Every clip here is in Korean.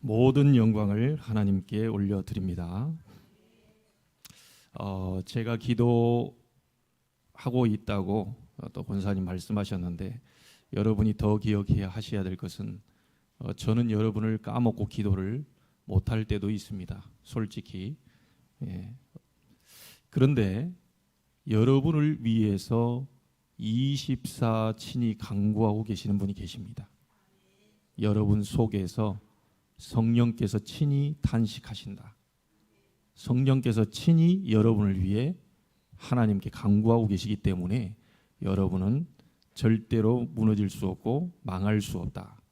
모든 영광을 하나님께 올려드립니다. 제가 기도하고 있다고 또 권사님 말씀하셨는데 여러분이 더 기억해야 하셔야 될 것은 저는 여러분을 까먹고 기도를 못할 때도 있습니다. 솔직히. 그런데 여러분을 위해서 24 친히 간구하고 계시는 분이 계십니다. 여러분 속에서 성령께서 친히 탄식하신다. 성령께서 친히 여러분을 위해 하나님께 간구하고 계시기 때문에 여러분은 절대로 무너질 수 없고 망할 수 없다.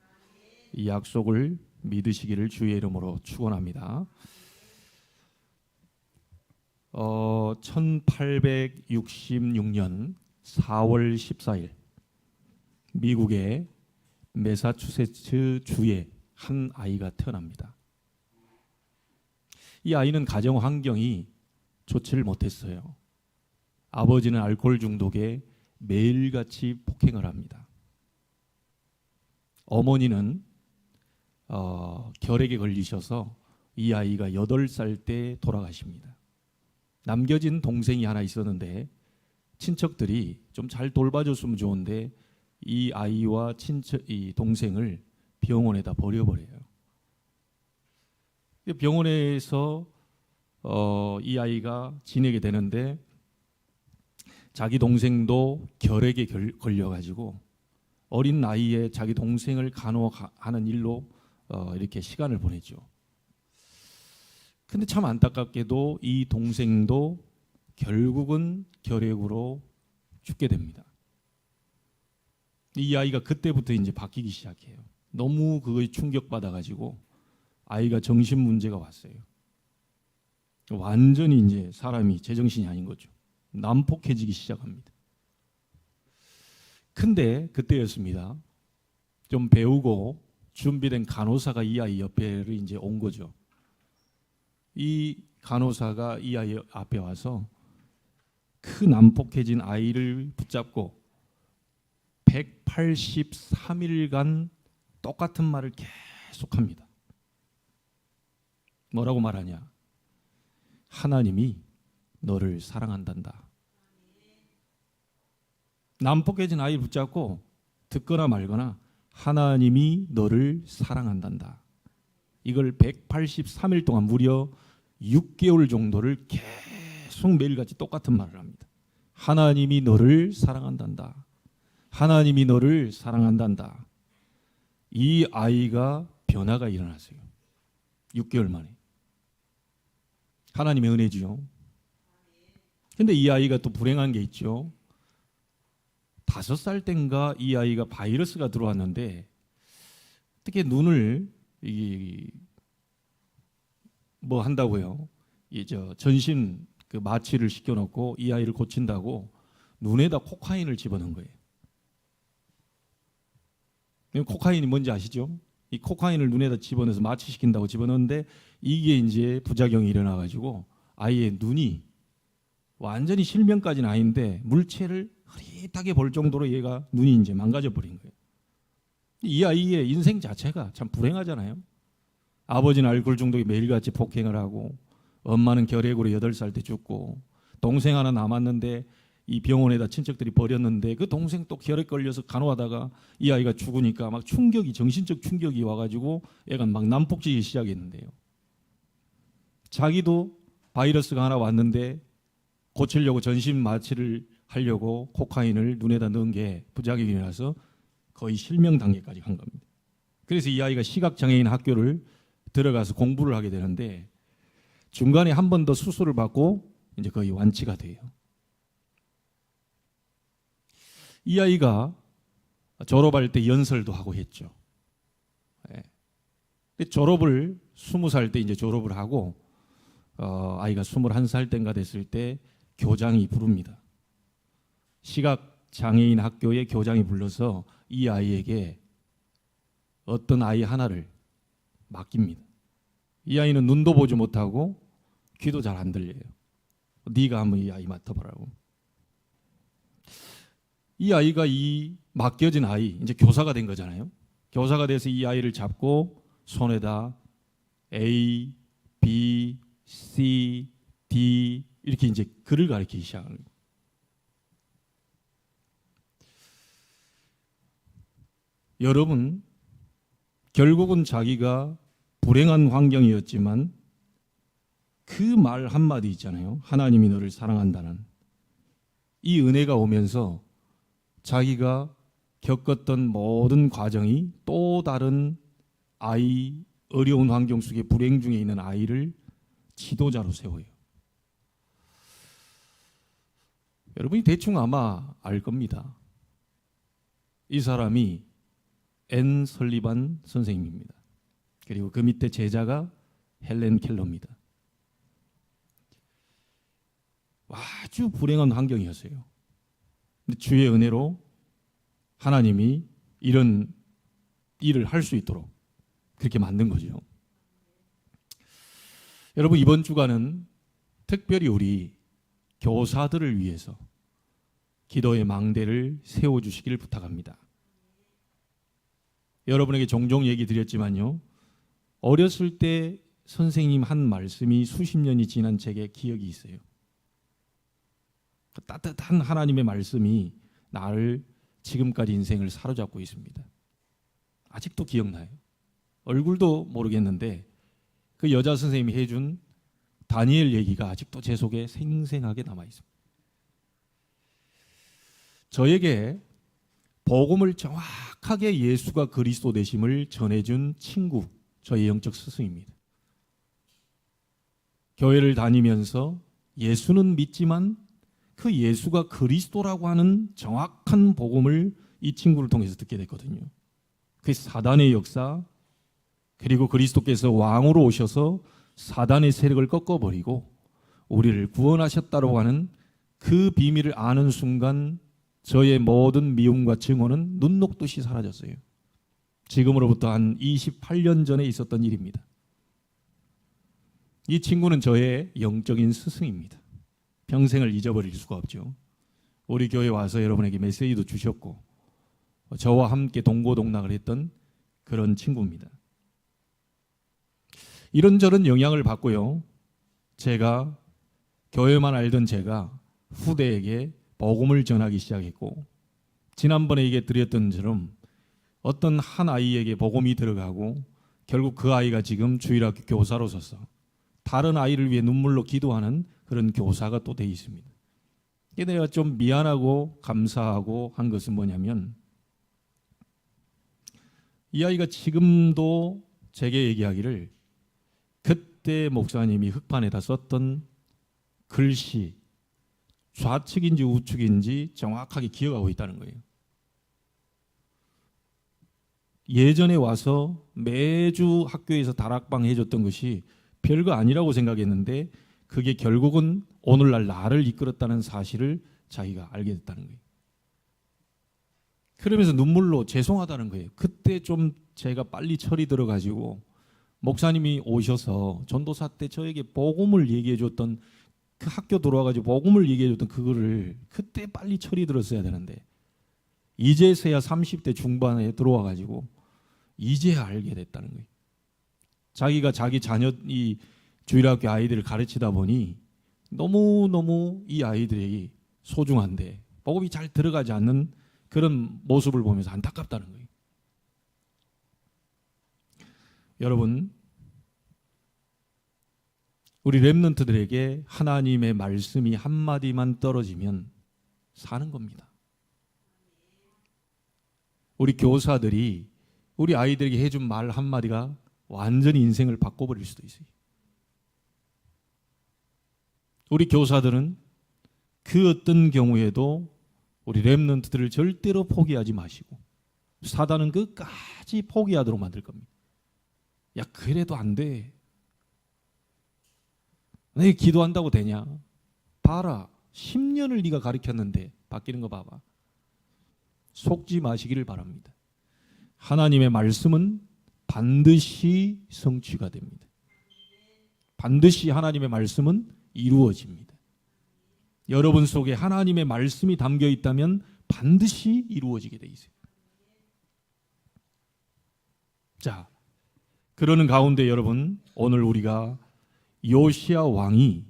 이 약속을 믿으시기를 주의 이름으로 축원합니다. 1866년 4월 14일 미국의 매사추세츠 주에 한 아이가 태어납니다. 이 아이는 가정 환경이 좋지를 못했어요. 아버지는 알코올 중독에 매일같이 폭행을 합니다. 어머니는 결핵에 걸리셔서 이 아이가 8살 때 돌아가십니다. 남겨진 동생이 하나 있었는데 친척들이 좀 잘 돌봐줬으면 좋은데 이 아이와 이 동생을 병원에다 버려버려요. 병원에서 이 아이가 지내게 되는데 자기 동생도 결핵에 걸려가지고 어린 나이에 자기 동생을 간호하는 일로 이렇게 시간을 보내죠. 근데 참 안타깝게도 이 동생도 결국은 결핵으로 죽게 됩니다. 이 아이가 그때부터 이제 바뀌기 시작해요. 너무 그거에 충격받아가지고 아이가 정신 문제가 왔어요. 완전히 이제 사람이 제정신이 아닌 거죠. 난폭해지기 시작합니다. 근데 그때였습니다. 좀 배우고 준비된 간호사가 이 아이 옆에를 이제 온 거죠. 이 간호사가 이 아이 앞에 와서 그 난폭해진 아이를 붙잡고 183일간 똑같은 말을 계속합니다. 뭐라고 말하냐? 하나님이 너를 사랑한단다. 난폭해진 아이를 붙잡고 듣거나 말거나 하나님이 너를 사랑한단다. 이걸 183일 동안 무려 6개월 정도를 계속 매일같이 똑같은 말을 합니다. 하나님이 너를 사랑한단다. 하나님이 너를 사랑한단다. 이 아이가 변화가 일어났어요. 6개월 만에. 하나님의 은혜지요. 근데 이 아이가 또 불행한 게 있죠. 5살 땐가 이 아이가 바이러스가 들어왔는데 어떻게 눈을 뭐 한다고요? 전신 그 마취를 시켜놓고 이 아이를 고친다고 눈에다 코카인을 집어넣은 거예요. 코카인이 뭔지 아시죠? 이 코카인을 눈에다 집어넣어서 마취시킨다고 집어넣는데 이게 이제 부작용이 일어나가지고 아이의 눈이 완전히 실명까지는 아닌데 물체를 흐릿하게 볼 정도로 얘가 눈이 이제 망가져 버린 거예요. 이 아이의 인생 자체가 참 불행하잖아요. 아버지는 알코올 중독에 매일같이 폭행을 하고 엄마는 결핵으로 8살 때 죽고 동생 하나 남았는데 이 병원에다 친척들이 버렸는데 그 동생 또 결핵 걸려서 간호하다가 이 아이가 죽으니까 막 정신적 충격이 와가지고 애가 막 난폭해지기 시작했는데요. 자기도 바이러스가 하나 왔는데 고치려고 전신 마취를 하려고 코카인을 눈에다 넣은 게 부작용이 나서 거의 실명 단계까지 간 겁니다. 그래서 이 아이가 시각장애인 학교를 들어가서 공부를 하게 되는데 중간에 한 번 더 수술을 받고 이제 거의 완치가 돼요. 이 아이가 졸업할 때 연설도 하고 했죠. 졸업을 20살 때 이제 졸업을 하고 아이가 21살 때인가 됐을 때 교장이 부릅니다. 시각장애인 학교의 교장이 불러서 이 아이에게 어떤 아이 하나를 맡깁니다. 이 아이는 눈도 보지 못하고 귀도 잘 안 들려요. 네가 한번 이 아이 맡아보라고. 이 아이가 이 맡겨진 아이, 이제 교사가 된 거잖아요. 교사가 돼서 이 아이를 잡고 손에다 A, B, C, D 이렇게 이제 글을 가리키기 시작하는 거예요. 여러분, 결국은 자기가 불행한 환경이었지만 그 말 한마디 있잖아요. 하나님이 너를 사랑한다는 이 은혜가 오면서 자기가 겪었던 모든 과정이 또 다른 아이, 어려운 환경 속에 불행 중에 있는 아이를 지도자로 세워요. 여러분이 대충 아마 알 겁니다. 이 사람이 앤 설리반 선생님입니다. 그리고 그 밑에 제자가 헬렌 켈러입니다. 아주 불행한 환경이었어요. 근데 주의 은혜로 하나님이 이런 일을 할 수 있도록 그렇게 만든 거죠. 여러분, 이번 주간은 특별히 우리 교사들을 위해서 기도의 망대를 세워주시기를 부탁합니다. 여러분에게 종종 얘기 드렸지만요, 어렸을 때 선생님 한 말씀이 수십 년이 지난 제게 기억이 있어요. 그 따뜻한 하나님의 말씀이 나를 지금까지 인생을 사로잡고 있습니다. 아직도 기억나요. 얼굴도 모르겠는데 그 여자 선생님이 해준 다니엘 얘기가 아직도 제 속에 생생하게 남아 있습니다. 저에게 복음을 정확하게 예수가 그리스도 되심을 전해준 친구, 저의 영적 스승입니다. 교회를 다니면서 예수는 믿지만 그 예수가 그리스도라고 하는 정확한 복음을 이 친구를 통해서 듣게 됐거든요. 그 사단의 역사, 그리고 그리스도께서 왕으로 오셔서 사단의 세력을 꺾어버리고 우리를 구원하셨다고 하는 그 비밀을 아는 순간 저의 모든 미움과 증오는 눈 녹듯이 사라졌어요. 지금으로부터 한 28년 전에 있었던 일입니다. 이 친구는 저의 영적인 스승입니다. 평생을 잊어버릴 수가 없죠. 우리 교회 와서 여러분에게 메시지도 주셨고 저와 함께 동고동락을 했던 그런 친구입니다. 이런저런 영향을 받고요, 제가 교회만 알던 제가 후대에게 복음을 전하기 시작했고, 지난번에 얘기 드렸던 것처럼 어떤 한 아이에게 복음이 들어가고 결국 그 아이가 지금 주일학교 교사로서서 다른 아이를 위해 눈물로 기도하는 그런 교사가 또 돼 있습니다. 내가 좀 미안하고 감사하고 한 것은 뭐냐면, 이 아이가 지금도 제게 얘기하기를 그때 목사님이 흑판에다 썼던 글씨 좌측인지 우측인지 정확하게 기억하고 있다는 거예요. 예전에 와서 매주 학교에서 다락방 해줬던 것이 별거 아니라고 생각했는데 그게 결국은 오늘날 나를 이끌었다는 사실을 자기가 알게 됐다는 거예요. 그러면서 눈물로 죄송하다는 거예요. 그때 좀 제가 빨리 철이 들어가지고 목사님이 오셔서 전도사 때 저에게 복음을 얘기해 줬던, 그 학교 들어와가지고 복음을 얘기해 줬던 그거를 그때 빨리 철이 들었어야 되는데 이제서야 30대 중반에 들어와가지고 이제야 알게 됐다는 거예요. 자기가 자기 자녀, 이 주일학교 아이들을 가르치다 보니 너무너무 이 아이들이 소중한데 복음이 잘 들어가지 않는 그런 모습을 보면서 안타깝다는 거예요. 여러분, 우리 렘넌트들에게 하나님의 말씀이 한마디만 떨어지면 사는 겁니다. 우리 교사들이 우리 아이들에게 해준 말 한마디가 완전히 인생을 바꿔버릴 수도 있어요. 우리 교사들은 그 어떤 경우에도 우리 렘넌트들을 절대로 포기하지 마시고 사단은 끝까지 포기하도록 만들 겁니다. 야, 그래도 안 돼. 내가 기도한다고 되냐? 봐라. 10년을 네가 가르쳤는데 바뀌는 거 봐봐. 속지 마시기를 바랍니다. 하나님의 말씀은 반드시 성취가 됩니다. 반드시 하나님의 말씀은 이루어집니다. 여러분 속에 하나님의 말씀이 담겨 있다면 반드시 이루어지게 돼 있어요. 자, 그러는 가운데 여러분, 오늘 우리가 요시야 왕이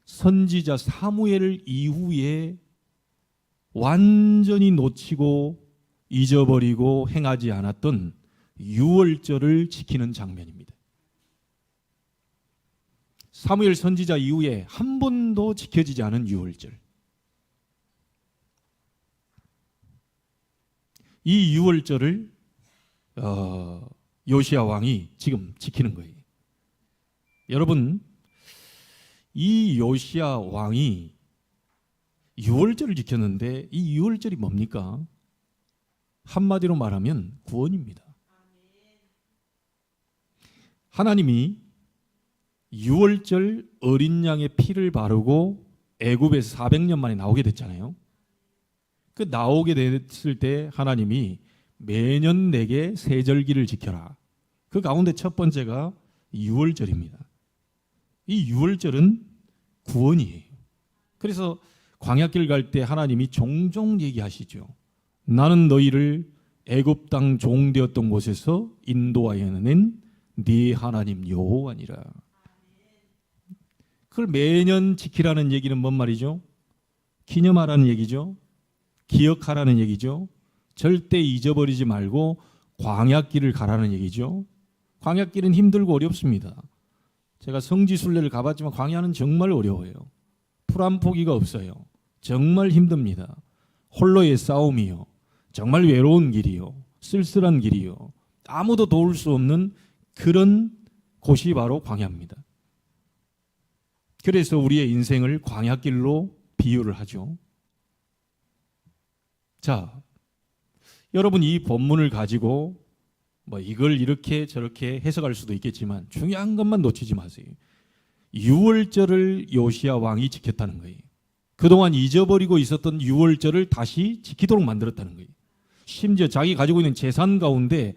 선지자 사무엘 이후에 완전히 놓치고 잊어버리고 행하지 않았던 유월절을 지키는 장면입니다. 사무엘 선지자 이후에 한 번도 지켜지지 않은 유월절. 이 유월절을 요시야 왕이 지금 지키는 거예요. 여러분, 이 요시야 왕이 유월절을 지켰는데 이 유월절이 뭡니까? 한마디로 말하면 구원입니다. 하나님이 유월절 어린 양의 피를 바르고 애굽에서 400년 만에 나오게 됐잖아요. 그 나오게 됐을 때 하나님이 매년 내게 세절기를 지켜라. 그 가운데 첫 번째가 유월절입니다. 이 유월절은 구원이에요. 그래서 광야길 갈 때 하나님이 종종 얘기하시죠. 나는 너희를 애굽 땅 종되었던 곳에서 인도하여 낸 네 하나님 여호와니라. 그걸 매년 지키라는 얘기는 뭔 말이죠? 기념하라는 얘기죠. 기억하라는 얘기죠. 절대 잊어버리지 말고 광야길을 가라는 얘기죠. 광야길은 힘들고 어렵습니다. 제가 성지순례를 가봤지만 광야는 정말 어려워요. 풀 한 포기가 없어요. 정말 힘듭니다. 홀로의 싸움이요. 정말 외로운 길이요. 쓸쓸한 길이요. 아무도 도울 수 없는 그런 곳이 바로 광야입니다. 그래서 우리의 인생을 광야길로 비유를 하죠. 자, 여러분 이 본문을 가지고 이걸 이렇게 저렇게 해석할 수도 있겠지만 중요한 것만 놓치지 마세요. 유월절을 요시야 왕이 지켰다는 거예요. 그동안 잊어버리고 있었던 유월절을 다시 지키도록 만들었다는 거예요. 심지어 자기 가지고 있는 재산 가운데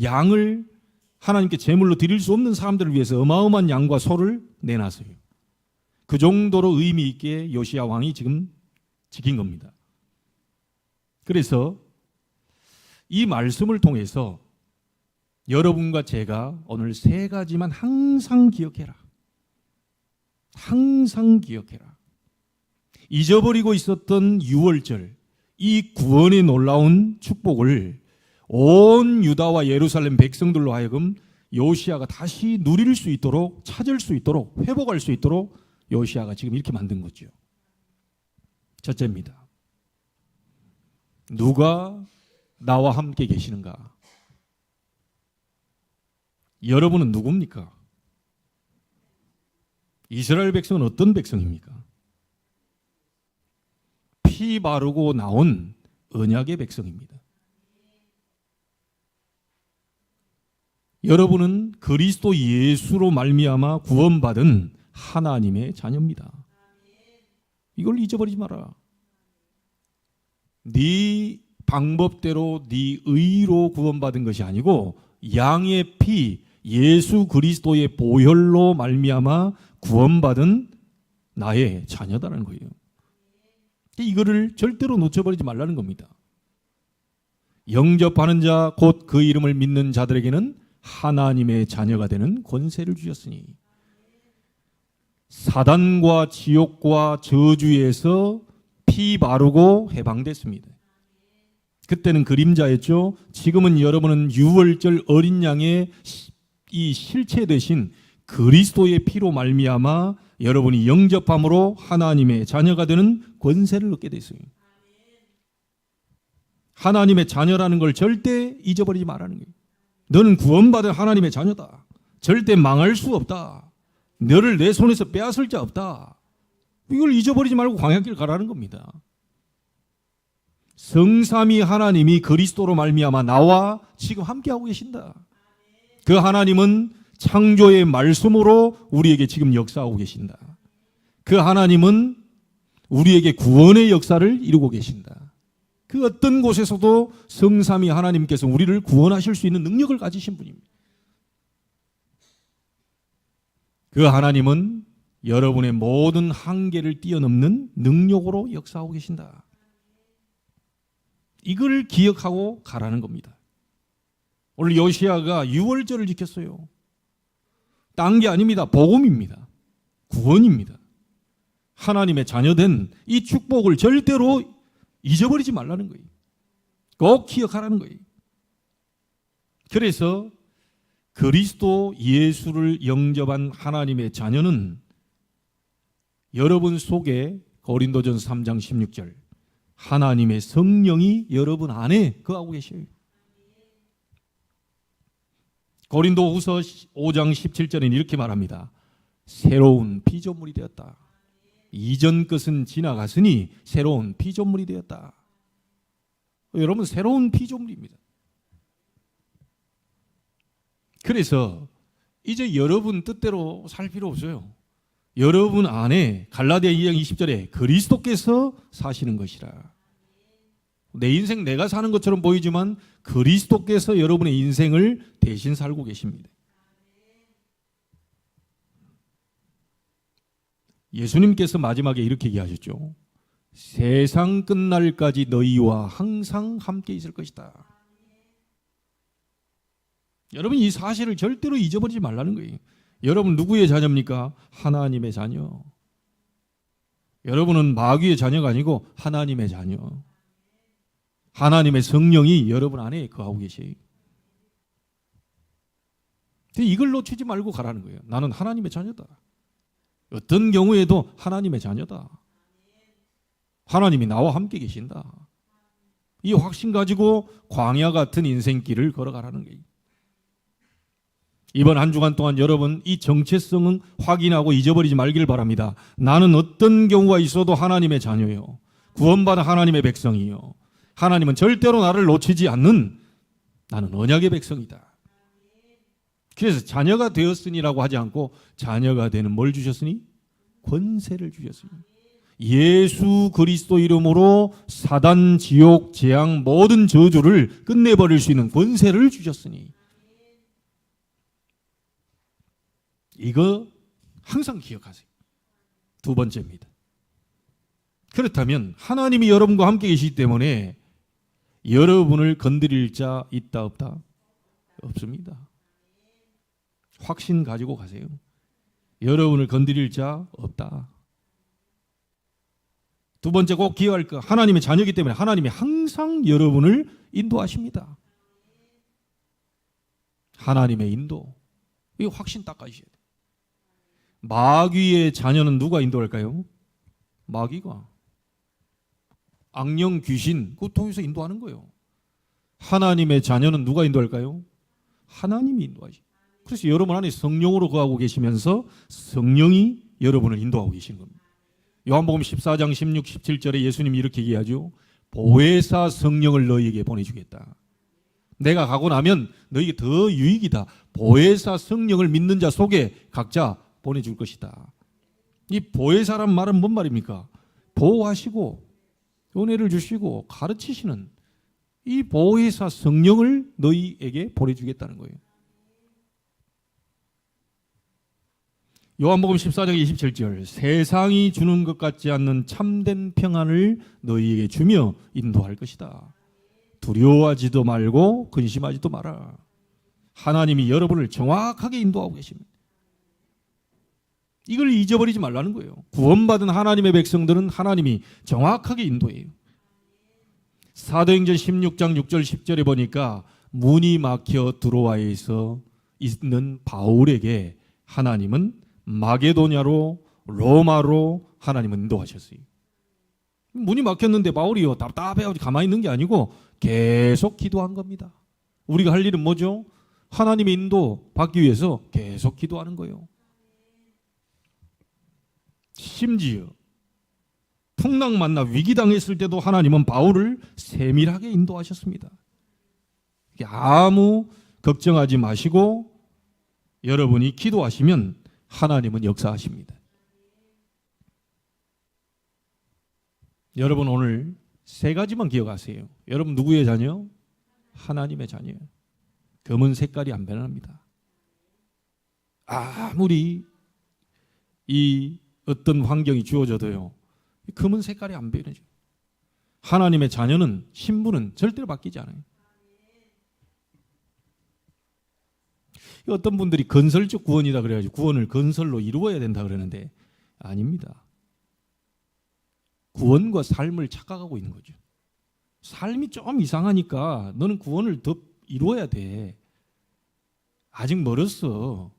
양을 하나님께 제물로 드릴 수 없는 사람들을 위해서 어마어마한 양과 소를 내놨어요. 그 정도로 의미 있게 요시야 왕이 지금 지킨 겁니다. 그래서 이 말씀을 통해서 여러분과 제가 오늘 세 가지만 항상 기억해라. 항상 기억해라. 잊어버리고 있었던 유월절, 이 구원의 놀라운 축복을 온 유다와 예루살렘 백성들로 하여금 요시야가 다시 누릴 수 있도록, 찾을 수 있도록, 회복할 수 있도록 요시야가 지금 이렇게 만든 거죠. 첫째입니다. 누가 나와 함께 계시는가? 여러분은 누굽니까? 이스라엘 백성은 어떤 백성입니까? 피 바르고 나온 언약의 백성입니다. 여러분은 그리스도 예수로 말미암아 구원받은 하나님의 자녀입니다. 이걸 잊어버리지 마라. 네 방법대로 네 의로 구원받은 것이 아니고 양의 피 예수 그리스도의 보혈로 말미암아 구원받은 나의 자녀다라는 거예요. 이거를 절대로 놓쳐버리지 말라는 겁니다. 영접하는 자 곧 그 이름을 믿는 자들에게는 하나님의 자녀가 되는 권세를 주셨으니 사단과 지옥과 저주에서 피 바르고 해방됐습니다. 그때는 그림자였죠. 지금은 여러분은 유월절 어린 양의 이 실체 대신 그리스도의 피로 말미암아 여러분이 영접함으로 하나님의 자녀가 되는 권세를 얻게 됐어요. 하나님의 자녀라는 걸 절대 잊어버리지 말라는 거예요. 너는 구원받은 하나님의 자녀다. 절대 망할 수 없다. 너를 내 손에서 빼앗을 자 없다. 이걸 잊어버리지 말고 광야길 가라는 겁니다. 성삼위 하나님이 그리스도로 말미암아 나와 지금 함께하고 계신다. 그 하나님은 창조의 말씀으로 우리에게 지금 역사하고 계신다. 그 하나님은 우리에게 구원의 역사를 이루고 계신다. 그 어떤 곳에서도 성삼위 하나님께서 우리를 구원하실 수 있는 능력을 가지신 분입니다. 그 하나님은 여러분의 모든 한계를 뛰어넘는 능력으로 역사하고 계신다. 이걸 기억하고 가라는 겁니다. 오늘 요시야가 유월절을 지켰어요. 딴 게 아닙니다. 복음입니다. 구원입니다. 하나님의 자녀된 이 축복을 절대로 잊어버리지 말라는 거예요. 꼭 기억하라는 거예요. 그래서 그리스도 예수를 영접한 하나님의 자녀는 여러분 속에 고린도전서 3장 16절 하나님의 성령이 여러분 안에 거하고 계셔요. 고린도후서 5장 17절에는 이렇게 말합니다. 새로운 피조물이 되었다. 이전 것은 지나갔으니 새로운 피조물이 되었다. 여러분 새로운 피조물입니다. 그래서 이제 여러분 뜻대로 살 필요 없어요. 여러분 안에 갈라디아 2장 20절에 그리스도께서 사시는 것이라. 내 인생 내가 사는 것처럼 보이지만 그리스도께서 여러분의 인생을 대신 살고 계십니다. 예수님께서 마지막에 이렇게 얘기하셨죠. 세상 끝날까지 너희와 항상 함께 있을 것이다. 여러분 이 사실을 절대로 잊어버리지 말라는 거예요. 여러분 누구의 자녀입니까? 하나님의 자녀. 여러분은 마귀의 자녀가 아니고 하나님의 자녀. 하나님의 성령이 여러분 안에 거하고 계세요. 이걸 놓치지 말고 가라는 거예요. 나는 하나님의 자녀다. 어떤 경우에도 하나님의 자녀다. 하나님이 나와 함께 계신다. 이 확신 가지고 광야 같은 인생길을 걸어가라는 거예요. 이번 한 주간 동안 여러분 이 정체성은 확인하고 잊어버리지 말기를 바랍니다. 나는 어떤 경우가 있어도 하나님의 자녀요. 구원받은 하나님의 백성이요. 하나님은 절대로 나를 놓치지 않는 나는 언약의 백성이다. 그래서 자녀가 되었으니라고 하지 않고 자녀가 되는 뭘 주셨으니? 권세를 주셨으니. 예수 그리스도 이름으로 사단, 지옥, 재앙 모든 저주를 끝내버릴 수 있는 권세를 주셨으니. 이거 항상 기억하세요. 두 번째입니다. 그렇다면 하나님이 여러분과 함께 계시기 때문에 여러분을 건드릴 자 있다 없다? 없습니다. 확신 가지고 가세요. 여러분을 건드릴 자 없다. 두 번째 꼭 기억할 거 하나님의 자녀이기 때문에 하나님이 항상 여러분을 인도하십니다. 하나님의 인도. 이 확신 딱 가지셔야 돼요. 마귀의 자녀는 누가 인도할까요? 마귀가. 악령 귀신 그거 통해서 인도하는 거예요. 하나님의 자녀는 누가 인도할까요? 하나님이 인도하시. 그래서 여러분 안에 성령으로 거하고 계시면서 성령이 여러분을 인도하고 계신 겁니다. 요한복음 14장 16, 17절에 예수님이 이렇게 얘기하죠. 보혜사 성령을 너희에게 보내주겠다. 내가 가고 나면 너희에게 더 유익이다. 보혜사 성령을 믿는 자 속에 각자 보내줄 것이다. 이 보혜사란 말은 뭔 말입니까? 보호하시고 은혜를 주시고 가르치시는 이 보혜사 성령을 너희에게 보내주겠다는 거예요. 요한복음 14장 27절 세상이 주는 것 같지 않는 참된 평안을 너희에게 주며 인도할 것이다. 두려워하지도 말고 근심하지도 마라. 하나님이 여러분을 정확하게 인도하고 계십니다. 이걸 잊어버리지 말라는 거예요. 구원받은 하나님의 백성들은 하나님이 정확하게 인도해요. 사도행전 16장 6절 10절에 보니까 문이 막혀 드로아에서 있는 바울에게 하나님은 마게도냐로 로마로 하나님은 인도하셨어요. 문이 막혔는데 바울이요 답답해가지고 가만히 있는 게 아니고 계속 기도한 겁니다. 우리가 할 일은 뭐죠? 하나님의 인도 받기 위해서 계속 기도하는 거예요. 심지어 풍랑 만나 위기 당했을 때도 하나님은 바울을 세밀하게 인도하셨습니다. 아무 걱정하지 마시고 여러분이 기도하시면 하나님은 역사하십니다. 여러분 오늘 세 가지만 기억하세요. 여러분 누구의 자녀? 하나님의 자녀예요. 검은 색깔이 안 변합니다. 아무리 이 어떤 환경이 주어져도요. 검은 색깔이 안 변해져요. 하나님의 자녀는 신분은 절대로 바뀌지 않아요. 어떤 분들이 건설적 구원이다 그래가지고 구원을 건설로 이루어야 된다 그러는데 아닙니다. 구원과 삶을 착각하고 있는 거죠. 삶이 좀 이상하니까 너는 구원을 더 이루어야 돼. 아직 멀었어.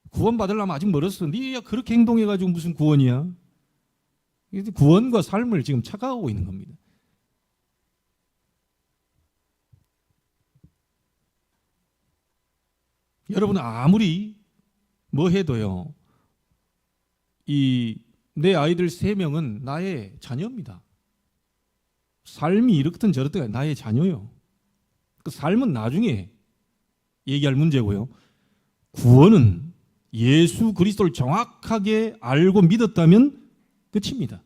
구원 받으려면 아직 멀었어. 네가 그렇게 행동해가지고 무슨 구원이야? 구원과 삶을 지금 착각하고 있는 겁니다. 여러분 아무리 뭐 해도요, 내 아이들 3명은 나의 자녀입니다. 삶이 이렇든 저렇든 나의 자녀요. 그 삶은 나중에 얘기할 문제고요. 구원은 예수 그리스도를 정확하게 알고 믿었다면 끝입니다.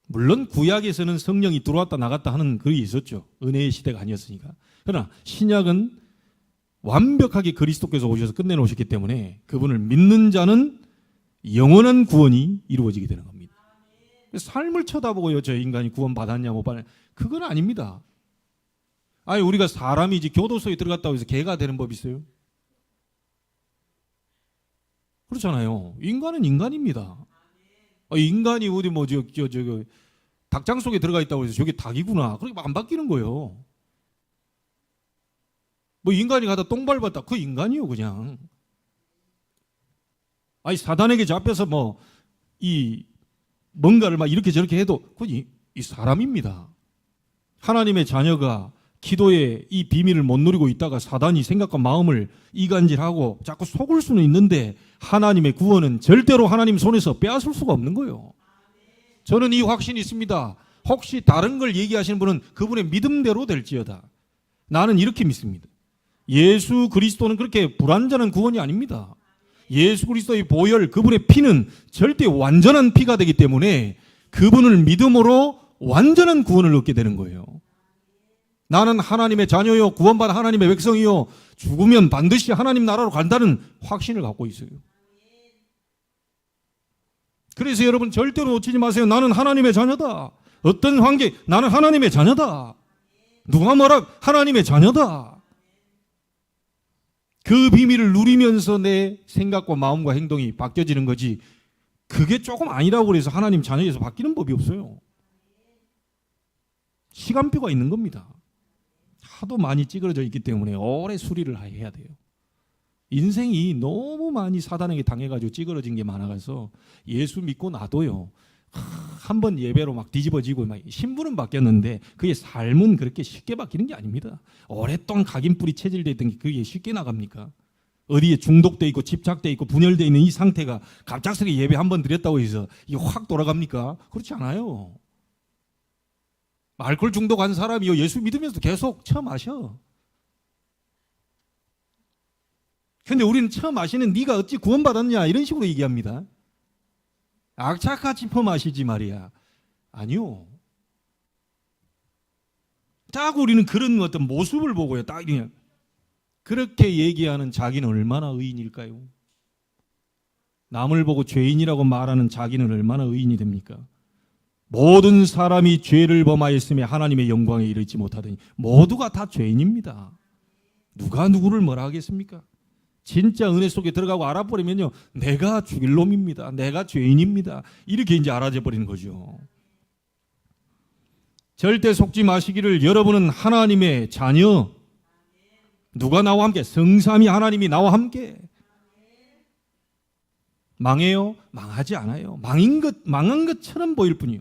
물론 구약에서는 성령이 들어왔다 나갔다 하는 그게 있었죠. 은혜의 시대가 아니었으니까. 그러나 신약은 완벽하게 그리스도께서 오셔서 끝내놓으셨기 때문에 그분을 믿는 자는 영원한 구원이 이루어지게 되는 겁니다. 삶을 쳐다보고요, 저 인간이 구원 받았냐 못 받았냐, 그건 아닙니다. 아니 우리가 사람이 이제 교도소에 들어갔다고 해서 개가 되는 법이 있어요? 그렇잖아요. 인간은 인간입니다. 인간이 어디 뭐 닭장 속에 들어가 있다고 해서 저게 닭이구나, 그렇게 안 바뀌는 거예요. 뭐 인간이 가다 똥 밟았다, 그 인간이요 그냥. 아니 사단에게 잡혀서 뭐 뭔가를 막 이렇게 저렇게 해도 그건 이 사람입니다. 하나님의 자녀가 기도의 이 비밀을 못 누리고 있다가 사단이 생각과 마음을 이간질하고 자꾸 속을 수는 있는데 하나님의 구원은 절대로 하나님 손에서 빼앗을 수가 없는 거예요. 저는 이 확신이 있습니다. 혹시 다른 걸 얘기하시는 분은 그분의 믿음대로 될지어다. 나는 이렇게 믿습니다. 예수 그리스도는 그렇게 불완전한 구원이 아닙니다. 예수 그리스도의 보혈, 그분의 피는 절대 완전한 피가 되기 때문에 그분을 믿음으로 완전한 구원을 얻게 되는 거예요. 나는 하나님의 자녀요, 구원받은 하나님의 백성이요, 죽으면 반드시 하나님 나라로 간다는 확신을 갖고 있어요. 그래서 여러분 절대로 놓치지 마세요. 나는 하나님의 자녀다. 어떤 환경, 나는 하나님의 자녀다. 누가 뭐라, 하나님의 자녀다. 그 비밀을 누리면서 내 생각과 마음과 행동이 바뀌어지는 거지, 그게 조금 아니라고 해서 하나님 자녀에서 바뀌는 법이 없어요. 시간표가 있는 겁니다. 하도 많이 찌그러져 있기 때문에 오래 수리를 해야 돼요. 인생이 너무 많이 사단에게 당해가지고 찌그러진 게 많아서 예수 믿고 나도요, 한번 예배로 막 뒤집어지고 막 신분은 바뀌었는데 그게 삶은 그렇게 쉽게 바뀌는 게 아닙니다. 오랫동안 각인뿌리 체질되어 있던 게 그게 쉽게 나갑니까? 어디에 중독돼 있고 집착돼 있고 분열돼 있는 이 상태가 갑작스레 예배 한번 드렸다고 해서 이게 확 돌아갑니까? 그렇지 않아요. 알코올 중독한 사람이요, 예수 믿으면서 계속 처음 마셔. 근데 우리는 처음 마시는 네가 어찌 구원받았냐 이런 식으로 얘기합니다. 악착같이 퍼마시지 말이야. 아니요. 딱 우리는 그런 어떤 모습을 보고요, 딱 그냥 그렇게 얘기하는 자기는 얼마나 의인일까요? 남을 보고 죄인이라고 말하는 자기는 얼마나 의인이 됩니까? 모든 사람이 죄를 범하였으며 하나님의 영광에 이르지 못하더니 모두가 다 죄인입니다. 누가 누구를 뭐라 하겠습니까? 진짜 은혜 속에 들어가고 알아버리면요, 내가 죽일 놈입니다. 내가 죄인입니다. 이렇게 이제 알아져 버리는 거죠. 절대 속지 마시기를. 여러분은 하나님의 자녀. 누가 나와 함께? 성삼위 하나님이 나와 함께. 망해요? 망하지 않아요. 망한 것처럼 보일 뿐이요.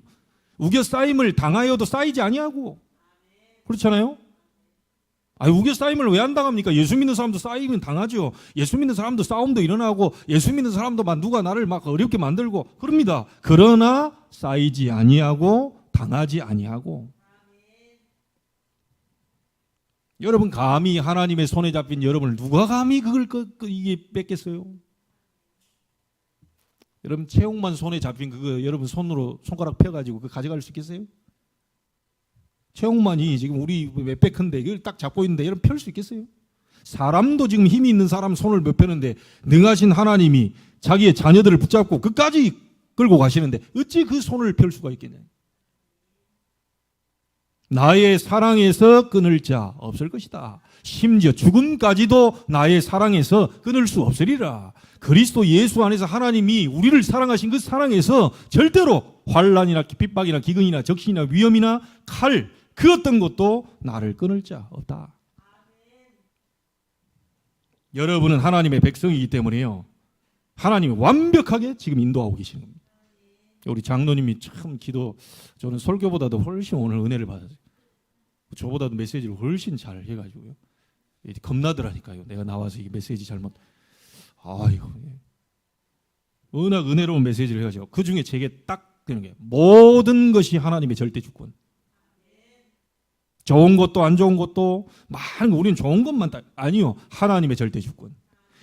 우겨 쌓임을 당하여도 쌓이지 아니하고. 그렇잖아요? 우겨 쌓임을 왜 안 당합니까? 예수 믿는 사람도 쌓이면 당하죠. 예수 믿는 사람도 싸움도 일어나고, 예수 믿는 사람도 막 누가 나를 막 어렵게 만들고 그럽니다. 그러나 쌓이지 아니하고 당하지 아니하고. 여러분 감히 하나님의 손에 잡힌 여러분을 누가 감히 그걸 이게 뺏겠어요? 여러분 체육만 손에 잡힌 그거 여러분 손으로 손가락 펴가지고 그거 가져갈 수 있겠어요? 체육만이 지금 우리 몇 배 큰데 이걸 딱 잡고 있는데 여러분 펼 수 있겠어요? 사람도 지금 힘이 있는 사람 손을 못 펴는데 능하신 하나님이 자기의 자녀들을 붙잡고 끝까지 끌고 가시는데 어찌 그 손을 펼 수가 있겠냐? 나의 사랑에서 끊을 자 없을 것이다. 심지어 죽음까지도 나의 사랑에서 끊을 수 없으리라. 그리스도 예수 안에서 하나님이 우리를 사랑하신 그 사랑에서 절대로 환난이나 핍박이나 기근이나 적신이나 위험이나 칼 그 어떤 것도 나를 끊을 자 없다. 여러분은 하나님의 백성이기 때문에요. 하나님이 완벽하게 지금 인도하고 계시는 겁니다. 우리 장로님이 참 기도, 저는 설교보다도 훨씬 오늘 은혜를 받았어요. 저보다도 메시지를 훨씬 잘 해가지고요. 겁나더라니까요. 내가 나와서 이 메시지 잘못. 아이고. 워낙 은혜로운 메시지를 해가지고 그 중에 제게 딱 되는 게 모든 것이 하나님의 절대 주권. 좋은 것도 안 좋은 것도 많은 우리는 좋은 것만 아니요. 하나님의 절대 주권.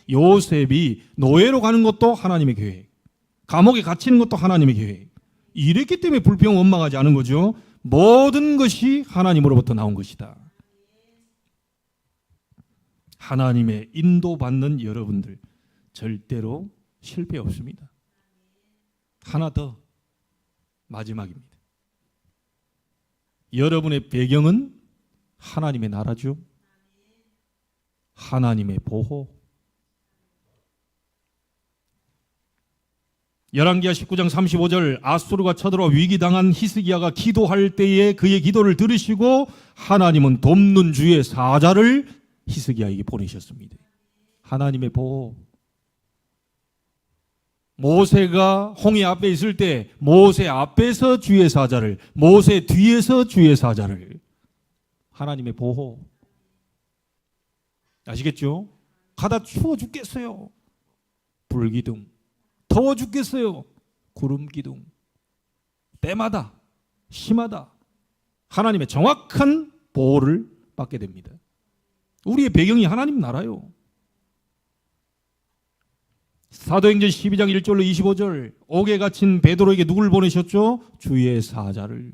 요셉이 노예로 가는 것도 하나님의 계획. 감옥에 갇히는 것도 하나님의 계획. 이랬기 때문에 불평 원망하지 않은 거죠. 모든 것이 하나님으로부터 나온 것이다. 하나님의 인도받는 여러분들 절대로 실패 없습니다. 하나 더 마지막입니다. 여러분의 배경은 하나님의 나라죠. 하나님의 보호. 열왕기하 19장 35절 아수르가 쳐들어와 위기당한 히스기야가 기도할 때에 그의 기도를 들으시고 하나님은 돕는 주의 사자를 히스기야에게 보내셨습니다. 하나님의 보호. 모세가 홍해 앞에 있을 때 모세 앞에서 주의 사자를, 모세 뒤에서 주의 사자를. 하나님의 보호. 아시겠죠? 가다 추워 죽겠어요. 불기둥. 더워 죽겠어요. 구름기둥. 때마다 심하다. 하나님의 정확한 보호를 받게 됩니다. 우리의 배경이 하나님 나라요. 사도행전 12장 1절로 25절 옥에 갇힌 베드로에게 누구를 보내셨죠? 주의 사자를.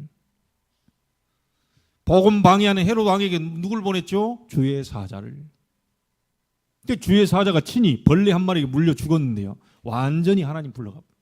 복음 방해하는 헤롯 왕에게 누구를 보냈죠? 주의 사자를. 주의 사자가 친히 벌레 한 마리에게 물려 죽었는데요. 완전히 하나님 불러갑니다.